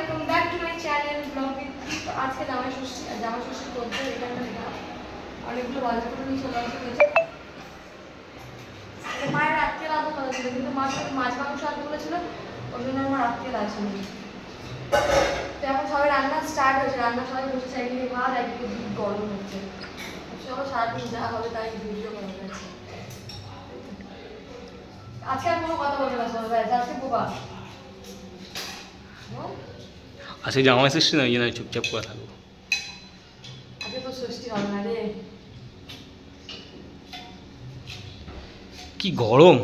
Welcome back to my channel blog with. আজকে জামাই ষষ্ঠী করতে এখানে অনেকগুলো বাজার করে নিয়ে চলে আসা হয়েছে। মায়ের রাত্রে আদৌ কথা ছিল, কিন্তু মাছ মাংস আদৌ বলেছিল, ওই জন্য আমার রাত্রে আসেনি। তো এখন সবাই রান্না স্টার্ট হয়েছে, রান্না সবাই বসেছে, একদিকে ভাত একদিকে দুধ গরম হচ্ছে। চলো সারাদিন যা হবে তাই ভিডিও করা যাচ্ছে। আজকে আর কোনো কথা বলবে না সবাই, আজকে বোকা। আজকে জামাই ষষ্ঠী না, এই জন্য চুপচাপ করে থাকবো। আজকে তো ষষ্ঠী হবে না রে। কি গরম।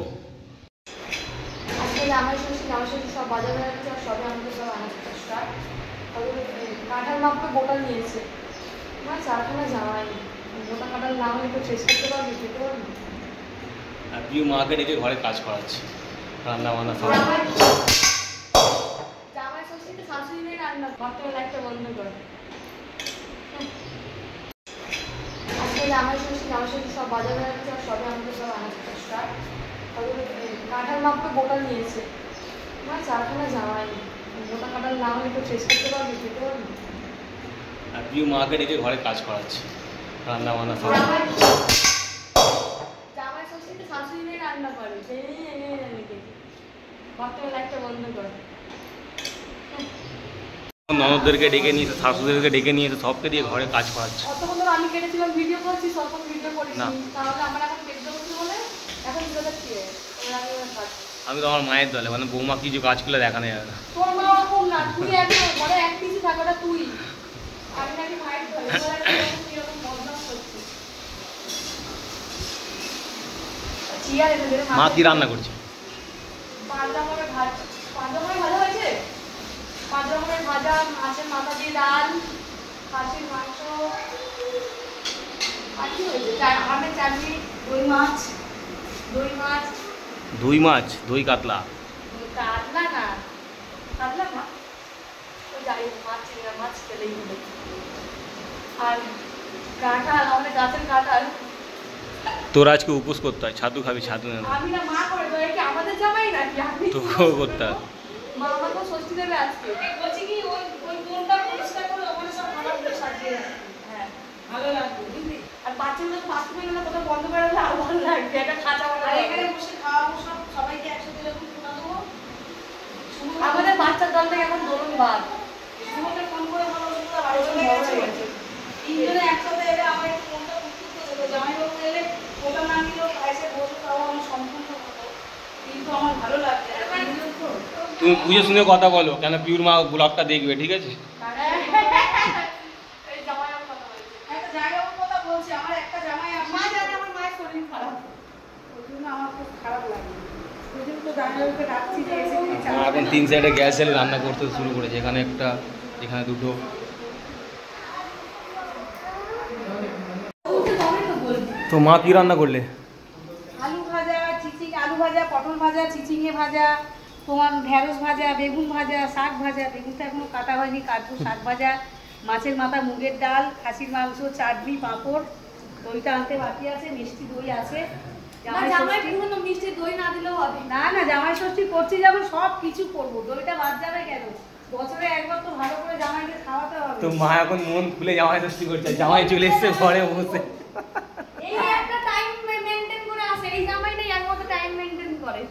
আজকে জামাই ষষ্ঠী সব বাজার হয়ে গেছে, সবে আমাদের সব আনাজটা স্টার্ট। কাঁঠাল মাপকে বোটাল নিয়েছে, আমার চারখানা জামাই গোটা কাঁঠাল না হলে তো শেষ করতে পারবি, খেতে পারবি। আর প্রিয় মাকে ডেকে ঘরে কাজ করাচ্ছি, রান্না বান্না সব। জামাই ষষ্ঠীতে শাশুড়ি নেই, রান্না ভাবতে হলে একটা বন্ধ করে। আজকে জামাই ষষ্ঠী সব বাজার হয়ে গেছে, সবে আমাদের সব আনাজটা স্টার্ট। কাঁঠাল মাপকে বোটাল নিয়েছে, আমার চারখানা জামাই গোটা কাঁঠাল না হলে তো শেষ করতে পারবি, খেতে পারবি। আর প্রিয় মাকে ডেকে ঘরে কাজ করাচ্ছি, রান্না বান্না সব। জামাই ষষ্ঠীতে শাশুড়ি নেই, রান্না করে ভাবতে হলে একটা বন্ধ করে। ননদদেরকে ডেকে নিয়েছে, শাশুদেরকে ডেকে নিয়েছে, সবকে দিয়ে ঘরে কাজ করাচ্ছে। অতক্ষণ ধরে আমি কেটেছিলাম, ভিডিও করছি, তখন ভিডিও করিস না। তাহলে আমার এখন কেটে হচ্ছে বলে এখন ভিডিওটা কি আমি তো আমার মায়ের দলে, মানে বৌমা কিছু কাজ করলে দেখানো যাবে না। তোর মা ওরকম না, তুই একদম ঘরে এক পিছু থাকাটা তুই, আমি নাকি মায়ের দলে কিরকম বদমাস করছিস। চিয়ার এনে দেবে। মা কি রান্না করছে? পাঁচরকমের ভাজা হয়েছে, পাঁচরকমের ভাজা, মাছের মাথা দিয়ে ডাল, খাসির মাংস, আর কি হয়েছে, আমের চাটনি, দই মাছ, দই কাতলা। কাতলা না, কাতলা না, ওই যাই হোক মাছ চিংড়া মাছ খেলেই হলো। আর কাঁঠাল, আমাদের গাছের কাঁঠাল। তোর আজকে উপোস করতে হয়, ছাতু খাবি, ছাতু নেই। আমি না, মা করে তো, কি আমাদের জামাই নাকি? আমি তোকেও করতে হয়। মা আমাকেও ষষ্ঠী দেবে আজকে। বলছি কি ওই বোনটা পরিষ্কার করে ওখানে সব খাবার দিয়ে সাজিয়ে রাখবে। হ্যাঁ, ভালো লাগবে বুঝলি। আর বাচ্চাগুলো তো বাথরুমে না, কোথাও বন্ধ করে রাখলে আরো ভালো লাগবে, একটা খাঁচা করে। আর এখানে বসে খাওয়াবো, সব সবাইকে একসাথে এরকম শোনা দেবো। আমাদের বাচ্চার দলটা এখন ধরুন বাদ, শুভকে ফোন করে বলো তিনজনে একসাথে এলে আমার একটু মনটা উৎফুল্ল দেবে। জামাইবাবু এলে ওটা না নিলেও এসে বসে তাও আমার সম্পূর্ণ হতো, কিন্তু আমার ভালো লাগছে। তুমি বুঝে শুনে কথা বলো, কেন পিউর মা ব্লগটা দেখবে, ঠিক আছে? এখন 3 সাইডে গ্যাস এলে রান্না করতে শুরু করেছে, এখানে একটা, এখানে দুটো। তো মা কি রান্না করলে? আলু ভাজা, পটল ভাজা, চিচিঙে ভাজা, তোমার ঢেঁড়স ভাজা, বেগুন ভাজা, শাক ভাজা, বেগুনটা এখনো কাটা হয়নি, কাটবো, শাক ভাজা, মাছের মাথা, মুগের ডাল, খাসির মাংস, চাটনি, পাঁপড়, দইটা আনতে বাকি আছে, মিষ্টি দই আছে। মিষ্টি দই না দিলেও হবে না, জামাই ষষ্ঠী করছি যখন সব কিছু করবো, দইটা বাদ যাবে কেন? বছরে একবার তো ভালো করে জামাইকে খাওয়াতে হবে। তো মা এখন মন খুলে জামাই ষষ্ঠী করছে, জামাই চলে এসছে ঘরে বসে। এই একটা টাইম মেইনটেইন করে আসে, এই জামাইটাই একমাত্র টাইম মেইনটেইন করে।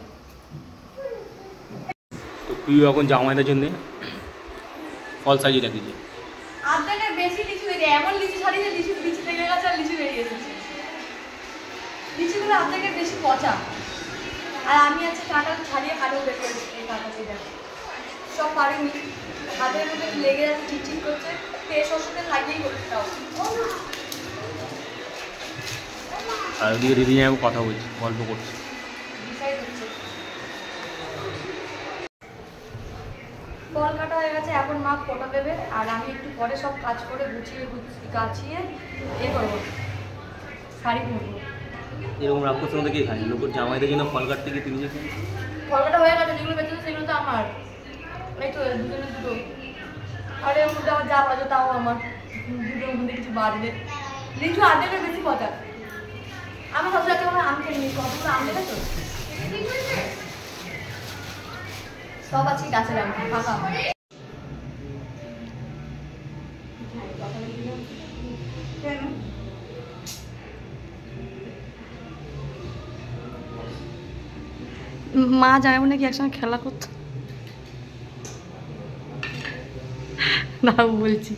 তো প্রিয় এখন জামাইদের জন্য ফল সাজিয়ে রাখিছে। আর্ধেকের বেশি লিচু হয়ে যায়, এমন লিচু ছাড়িয়ে লিচু লেগে গেছে আর লিচু বেরিয়ে এসেছে। লিচুগুলো আর্ধেকের বেশি পচা, আর আমি আছে কাঁটা ছাড়িয়ে কাটেও বের করেছি। এই কাঁটা সেটা সব পারিনি, হাতের মধ্যে লেগে যাচ্ছে, চিটচিট করছে, তেল সরষেতে লাগিয়েই করতে তাও। আর ওদিকে দিদি আমি কথা বলছি, গল্প করছি। ফল কাটা হয়ে গেছে, এখন মা ফোটা দেবে, আর আমি একটু পরে সব কাজ করে গুছিয়ে গাছিয়ে এ করবো, শাড়ি পরবো। এরকম রাক্ষসের মধ্যে কে খায়? লোকের জামাইদের জন্য ফল কাটতে গিয়ে তুমি যে ফল কাটা হয়ে গেছে, যেগুলো বেঁচেছে সেগুলো তো আমার, এই তো দুজনে দুটো। আর এর মধ্যে আমার যা বাজে তাও আমার, দুটোর মধ্যে কিছু বাজবে। লিচু আর্ধেকের বেশি কথা, আমার সবচেয়ে আমার আম খেয়ে নিই, কতগুলো আম দেবে তো সব আছে গাছের আম, ফাঁকা। মা জামাইবু নাকি একসঙ্গে খেলা করতো। না বলছি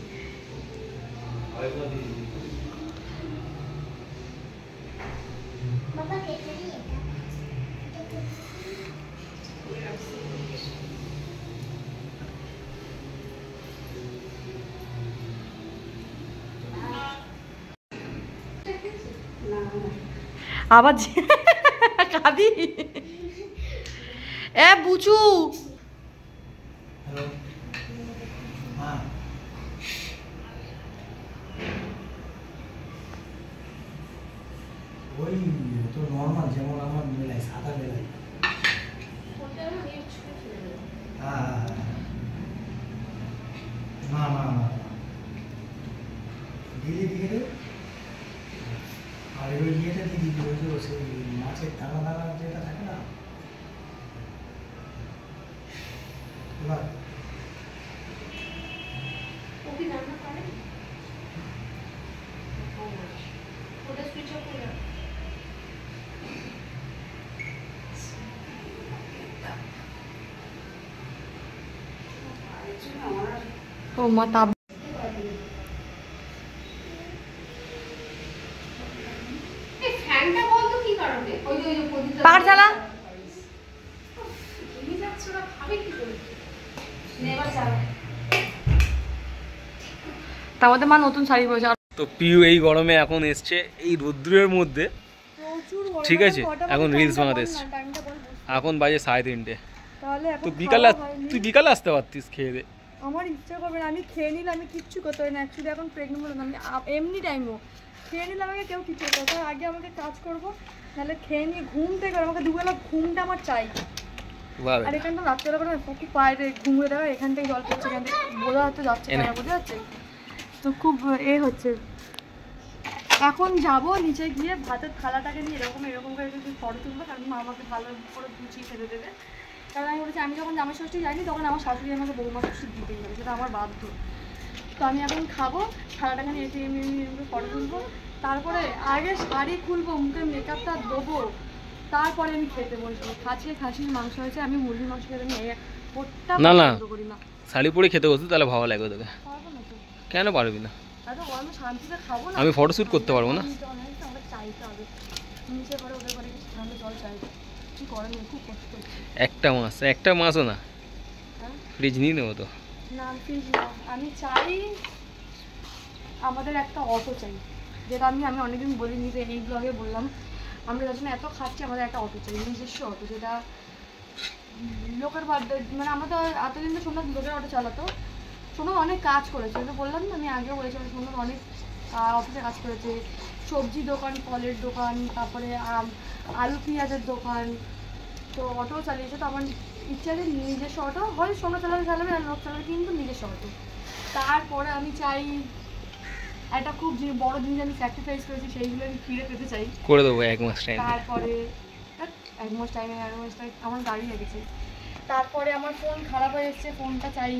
আবার খাবি এ বুচু ওই তো নর্মাল যেমন আমার মেলায় সাদা মেলায় না না না দিদি দিকে আর ওই ইয়েটা দিদি ওই যে সেই মাছের দানা দানা যেটা থাকে না এবার ও মা তা পার চালা তার মা নতুন শাড়ি পরেছে। তো পিউ এই গরমে এখন এসছে এই রৌদ্রের মধ্যে, ঠিক আছে, এখন রিলস বানাতে এসছে। এখন বাজে 3:30। তো বিকালে তুই বিকালে আসতে পারতিস খেয়ে দে। আমার ইচ্ছা করবে না, আমি খেয়ে নিলে আমি কিচ্ছু করতে পারি না। অ্যাকচুয়ালি এখন প্রেগনেন্ট বলে আমি এমনি টাইমও খেয়ে নিলে আমাকে কেউ কিছু করতে তার আগে আমাকে কাজ করবো, নাহলে খেয়ে নিয়ে ঘুম থেকে আমাকে দুবেলা ঘুমটা আমার চাই। আর এখানটা রাত্রেবেলা করে খুব বাইরে ঘুমিয়ে দেওয়া, এখান থেকে জল পড়ছে, এখান থেকে বোঝা হতে যাচ্ছে না, বোঝা যাচ্ছে তো খুব হচ্ছে। এখন যাবো নিচে গিয়ে ভাতের থালাটাকে নিয়ে এরকম এরকম করে যদি ফটো তুলবো, কারণ মা আমাকে ভালো করে গুছিয়ে ফেলে দেবে। কারণ আমি বলেছি আমি যখন জামাই ষষ্ঠী যাইনি তখন আমার শাশুড়ি আমাকে বৌমা ষষ্ঠী দিতেই হবে, সেটা আমার বাধ্য। তো আমি এখন খাবো, থালাটাকে নিয়ে এমনি এমনি ফটো তুলবো, তারপরে আগে শাড়ি খুলবো, মুখে মেকআপটা দেবো, তারপরে আমি খেতে বসবো। আজকে খাসির মাংস হয়েছে, আমি মুরগির মাংস খেতে আমি না না করি না। শাড়ি পরে খেতে বসতে তাহলে ভালো লাগবে তোকে। পারবো না তো, কেন পারবি না? এত গরমে শান্তিতে খাবো না। আমি ফটোশ্যুট করতে পারবো না। আমাকে চাইতে হবে, নিচে করে ওদের করে ঠান্ডা জল চাইবে, কি করে না, খুব কষ্ট করছে। একটা মাসও না, ফ্রিজ নিয়ে নেবো তো। না ফ্রিজ না, আমি চাই আমাদের একটা অটো চাই, যেটা আমি অনেকদিন বলিনি, যে এই ব্লগে বললাম। আমরা যার জন্য এত খাচ্ছি, আমাদের একটা অটো চাই, নিজস্ব অটো, যেটা লোকের বার্থডে, মানে আমরা তো এতদিন তো সোমনাথ লোকের অটো চালাতো। সোমনাথ অনেক কাজ করেছে, তো বললাম না, আমি আগেও বলেছিলাম, সোমনাথ অনেক অফিসে কাজ করেছে, সবজি দোকান, ফলের দোকান, তারপরে আলু পেঁয়াজের দোকান, তো অটো চালিয়েছে। তো আমার ইচ্ছা যে নিজস্ব অটো হয়, সোমনাথ চালাবে আর লোক চালাবে, কিন্তু নিজস্ব অটো। তারপরে আমি চাই একটা খুব যে বড় জিনিস আমি স্যাক্রিফাইস করেছি, সেইগুলো আমি ফিরে পেতে চাই, করে দেবো 1 মাস টাইম। তারপরে 1 মাস টাইমে আমার গাড়ি লেগেছে। তারপরে আমার ফোন খারাপ হয়ে এসছে, ফোনটা চাই।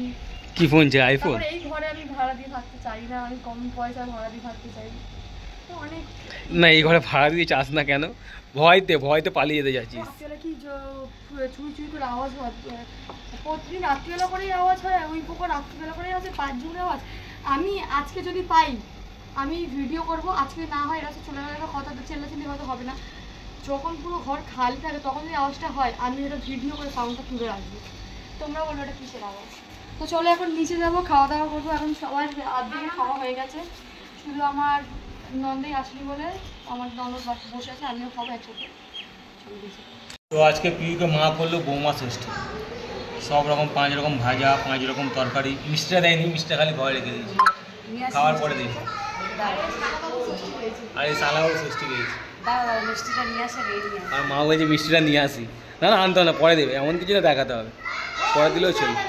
কি ফোন চাই? আইফোন? এই ঘরে আমি ভাড়া দিয়ে থাকতে চাই না, আমি কম পয়সা ভাড়া দিয়ে থাকতে চাই। তো অনেক না, এই ঘরে ভাড়া দিয়ে চাস না কেন? ভয়তে পালিয়ে যেতে যাচ্ছিস। রাত্রিবেলা কি চুই চুই করে আওয়াজ হয়, প্রতিদিন রাত্রিবেলা করেই আওয়াজ হয়, ওই পোকো রাত্রিবেলা করেই আছে, 5 জনের আওয়াজ। আমি আজকে যদি পাই আমি ভিডিও করব, আজকে না হয় এটা চলে গেলে কথা, চেল্লাচিল্লি হয়তো হবে না। যখন পুরো ঘর খালি থাকে তখন যদি আওয়াজটা হয়, আমি এটা ভিডিও করে সাউন্ডটা তুলে রাখবো, তোমরা বলবো এটা কিসের আওয়াজ। তো চলো এখন নিচে যাবো, খাওয়া দাওয়া করবো। এখন সবার আধদিকে খাওয়া হয়ে গেছে, শুধু আমার নন্দেই আসলি বলে আমার ননদ বসে আছে, আমিও খাবো একসাথে। তো আজকে পিউকে মা করলো বৌমা ষষ্ঠী, সব রকম 5 রকম ভাজা, 5 রকম তরকারি। মিষ্টিটা দেয়নি, মিষ্টিটা খালি ঘরে রেখে দিয়েছি, খাওয়ার পরে দিয়েছি। আর এই সালাও ষষ্ঠী গেছি, আর মা বলছে মিষ্টিটা নিয়ে আসি। না না, আনতে হবে না, পরে দেবে, এমন কিছু না দেখাতে হবে, পরে দিলেও চলবে।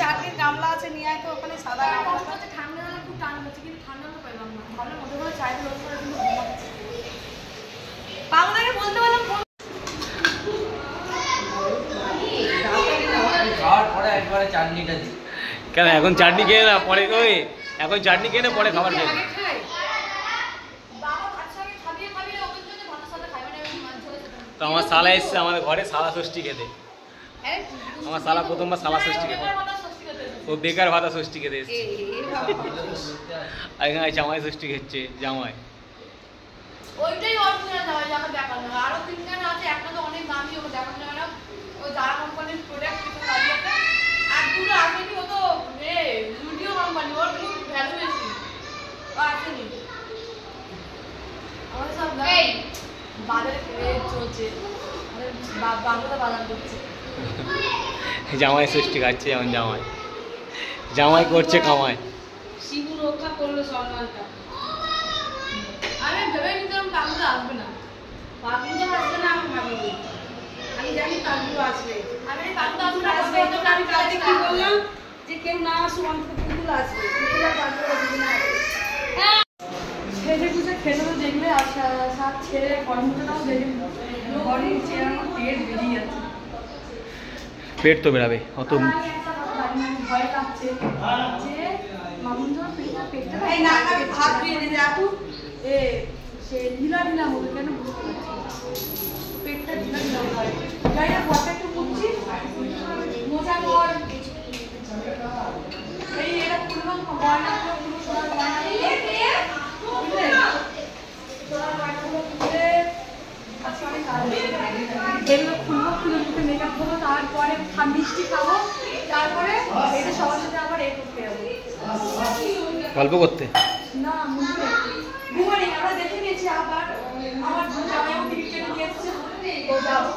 চাটনির গামলা আছে, নিয়ে আয় তো, ওখানে সাদা ঠান্ডা খুব টান হচ্ছে, কিন্তু ঠান্ডা পাইলাম না, ভালো মতো করে চাই রোজ করে কিন্তু পাগলাকে বলতে পারলাম কেন এখন চাটনি খেয়ে না পরে, ওই এখন চাটনি খেয়ে না পরে খাবার খেয়ে। তো আমার শালা এসছে আমাদের ঘরে শালা ষষ্ঠী খেতে। আমার শালা প্রথমবার শালা ষষ্ঠী খেতে, ও বেকার ভাতা ষষ্ঠী খেতে এসছে। আর এখানে জামাই ষষ্ঠী খেচ্ছে জামাই। ওইটাই অরিজিনাল জামাই, যাকে দেখানো হয়। আরো তিনজন আছে, একটা তো অনেক দামি, ওকে দেখানো যাবে না। ওই যারা কোম্পানির প্রোডাক্ট কিছু কাজ আছে, আর দুটো আসেনি, ও তো ভিডিও কোম্পানি, ওর ভ্যালু বেশি, ও আসেনি। আমাদের সব বাজারে চলছে, বাংলাতে বাজার করছে। জামাই ষষ্ঠী খাচ্ছে যেমন জামাই, জামাই করছে কামাই। শিবু রক্ষা করলো সম্মানটা। আমি ভেবে নিতাম কামটা আসবে না, পাবলিটা আসবে না, আমি ভাবিনি। আমি জানি কালগুলো আসবে। আমি কামটা আসবে না, আমি কালকে কি বললাম যে কেউ না আসুক, অন্তত পুতুল আসবে। পুতুল আর পাঁচটা দুদিন আসবে। খেতে খুঁজে খেতে তো দেখলে আর সাত ছেড়ে গরমটাও দেখে ঘরের চেয়ার পেট বেরিয়ে যাচ্ছে। পেট তো বেরাবে অত। আমি একটা কথা জানি না, ভয় লাগছে যে মামুন যখন পেটটা এই না আমি ভাত দিয়ে দিতে আপু। সে ঢিলা ঢিলা হবে কেন বুঝতে পারছি, পেটটা ঢিলা ঢিলা হয়। যাই না ঘরটা একটু মুছছি, মোছা ঘর এই এটা খুললাম, গয়নাগুলো খুলে সোনার গয়নাগুলো বুঝলে, সোনার গয়নাগুলো খুলে আজকে অনেক কাজ আছে। এগুলো খুলবো, খুলে মুখে মেকআপ করবো, তারপরে মিষ্টি খাবো, তারপরে এটা সবার সাথে আবার করতে যাবো। গল্প করতে না মুখে ঘুমানি, আমরা দেখে নিয়েছি। আবার আমার জামাইও টিকিট কেটে নিয়ে এসেছে, তো যাবো।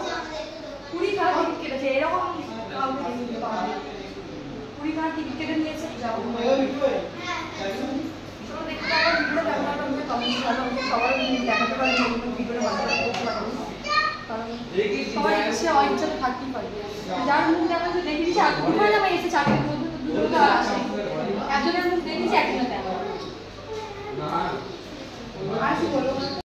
20 টাকা টিকিট কেটেছে, এরকম কাউকে দেখিনি পাওয়া যায়। 20 টাকা টিকিট কেটে নিয়েছে, যাবো। চলো দেখতে পাবো ভিডিও, কেমন একটা মুখে কমেন্ট ভালো, সবার দেখাতে পারি ভিডিওটা বানাতে করতে পারবো, কারণ সবাই এসে অইচ্ছাতে থাকতেই পারে। যার মুখ দেখা দেখে দিচ্ছে, আর দুপুরে জামাই এসে চাকরির মধ্যে, তো দুপুরে